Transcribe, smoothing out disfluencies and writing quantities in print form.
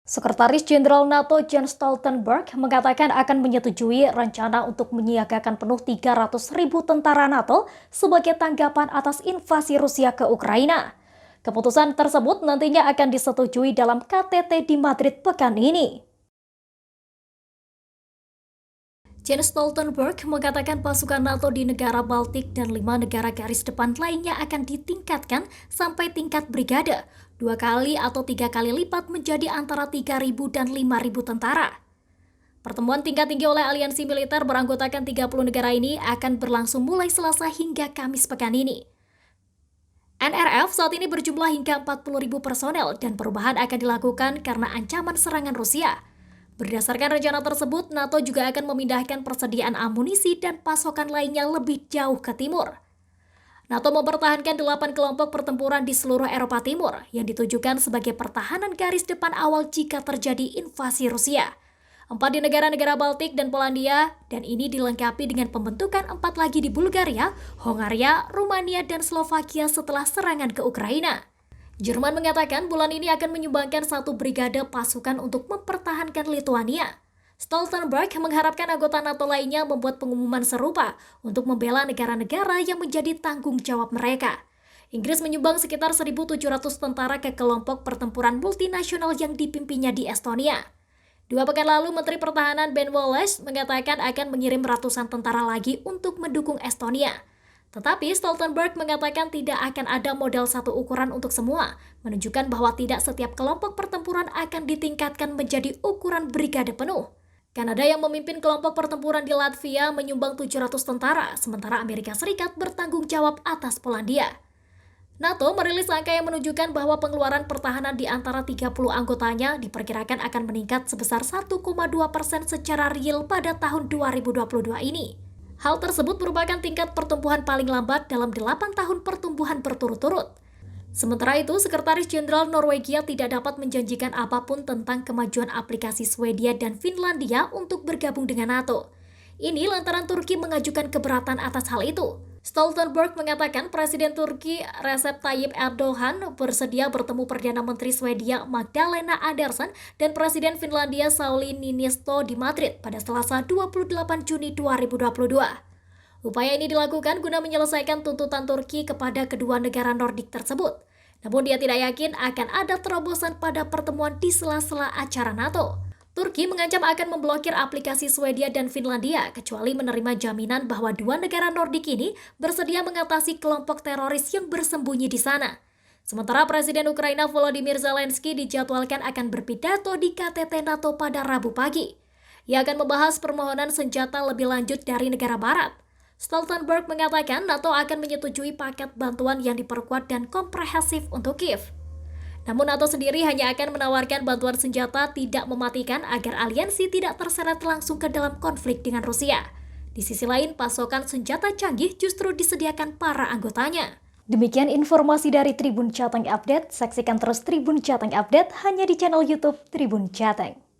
Sekretaris Jenderal NATO Jens Stoltenberg mengatakan akan menyetujui rencana untuk menyiagakan penuh 300.000 tentara NATO sebagai tanggapan atas invasi Rusia ke Ukraina. Keputusan tersebut nantinya akan disetujui dalam KTT di Madrid pekan ini. Jens Stoltenberg mengatakan pasukan NATO di negara Baltik dan 5 negara garis depan lainnya akan ditingkatkan sampai tingkat brigade, 2 kali atau 3 kali lipat menjadi antara 3.000 dan 5.000 tentara. Pertemuan tingkat tinggi oleh aliansi militer beranggotakan 30 negara ini akan berlangsung mulai Selasa hingga Kamis pekan ini. NRF saat ini berjumlah hingga 40.000 personel dan perubahan akan dilakukan karena ancaman serangan Rusia. Berdasarkan rencana tersebut, NATO juga akan memindahkan persediaan amunisi dan pasokan lainnya lebih jauh ke timur. NATO mempertahankan 8 kelompok pertempuran di seluruh Eropa Timur yang ditujukan sebagai pertahanan garis depan awal jika terjadi invasi Rusia. 4 di negara-negara Baltik dan Polandia, dan ini dilengkapi dengan pembentukan 4 lagi di Bulgaria, Hongaria, Rumania, dan Slovakia setelah serangan ke Ukraina. Jerman mengatakan bulan ini akan menyumbangkan 1 brigade pasukan untuk mempertahankan Lituania. Stoltenberg mengharapkan anggota NATO lainnya membuat pengumuman serupa untuk membela negara-negara yang menjadi tanggung jawab mereka. Inggris menyumbang sekitar 1.700 tentara ke kelompok pertempuran multinasional yang dipimpinnya di Estonia. 2 pekan lalu, Menteri Pertahanan Ben Wallace mengatakan akan mengirim ratusan tentara lagi untuk mendukung Estonia. Tetapi Stoltenberg mengatakan tidak akan ada modal satu ukuran untuk semua, menunjukkan bahwa tidak setiap kelompok pertempuran akan ditingkatkan menjadi ukuran brigade penuh. Kanada yang memimpin kelompok pertempuran di Latvia menyumbang 700 tentara, sementara Amerika Serikat bertanggung jawab atas Polandia. NATO merilis angka yang menunjukkan bahwa pengeluaran pertahanan di antara 30 anggotanya diperkirakan akan meningkat sebesar 1,2% secara real pada tahun 2022 ini. Hal tersebut merupakan tingkat pertumbuhan paling lambat dalam 8 tahun pertumbuhan berturut-turut. Sementara itu, Sekretaris Jenderal Norwegia tidak dapat menjanjikan apapun tentang kemajuan aplikasi Swedia dan Finlandia untuk bergabung dengan NATO. Ini lantaran Turki mengajukan keberatan atas hal itu. Stoltenberg mengatakan Presiden Turki Recep Tayyip Erdogan bersedia bertemu Perdana Menteri Swedia Magdalena Andersson dan Presiden Finlandia Sauli Niinisto di Madrid pada Selasa 28 Juni 2022. Upaya ini dilakukan guna menyelesaikan tuntutan Turki kepada kedua negara Nordik tersebut. Namun dia tidak yakin akan ada terobosan pada pertemuan di sela-sela acara NATO. Turki mengancam akan memblokir aplikasi Swedia dan Finlandia kecuali menerima jaminan bahwa 2 negara Nordik ini bersedia mengatasi kelompok teroris yang bersembunyi di sana. Sementara Presiden Ukraina Volodymyr Zelensky dijadwalkan akan berpidato di KTT NATO pada Rabu pagi. Ia akan membahas permohonan senjata lebih lanjut dari negara barat. Stoltenberg mengatakan NATO akan menyetujui paket bantuan yang diperkuat dan komprehensif untuk Kiev. Namun NATO sendiri hanya akan menawarkan bantuan senjata tidak mematikan agar aliansi tidak terseret langsung ke dalam konflik dengan Rusia. Di sisi lain, pasokan senjata canggih justru disediakan para anggotanya. Demikian informasi dari Tribun Jateng Update. Saksikan terus Tribun Jateng Update hanya di channel YouTube Tribun Jateng.